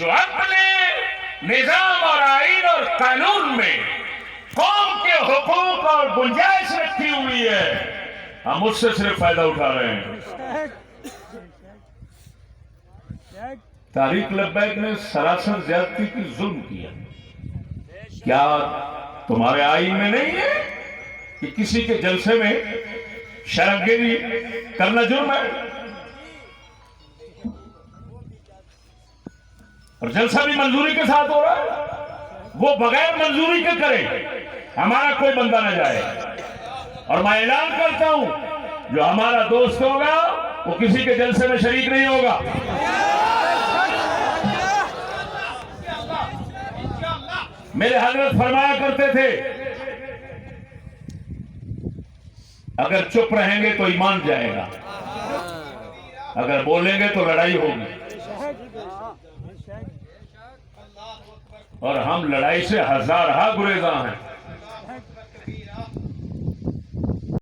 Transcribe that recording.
جو اپنے نظام اور آئین اور قانون میں قوم کے حقوق اور گنجائش رکھی ہوئی ہے، ہم اس سے صرف فائدہ اٹھا رہے ہیں۔ طارق لبیک نے سراسر زیادتی کی ظلم کیا۔ کیا تمہارے آئین میں نہیں ہے کہ کسی کے جلسے میں شرف گیری کرنا جرم ہے؟ اور جلسہ بھی منظوری کے ساتھ ہو رہا ہے، وہ بغیر منظوری کے کرے، ہمارا کوئی بندہ نہ جائے۔ اور میں اعلان کرتا ہوں جو ہمارا دوست ہوگا وہ کسی کے جلسے میں شریک نہیں ہوگا۔ میرے حضرت فرمایا کرتے تھے اگر چپ رہیں گے تو ایمان جائے گا، اگر بولیں گے تو لڑائی ہوگی، اور ہم لڑائی سے ہزارہا گریزاں ہیں۔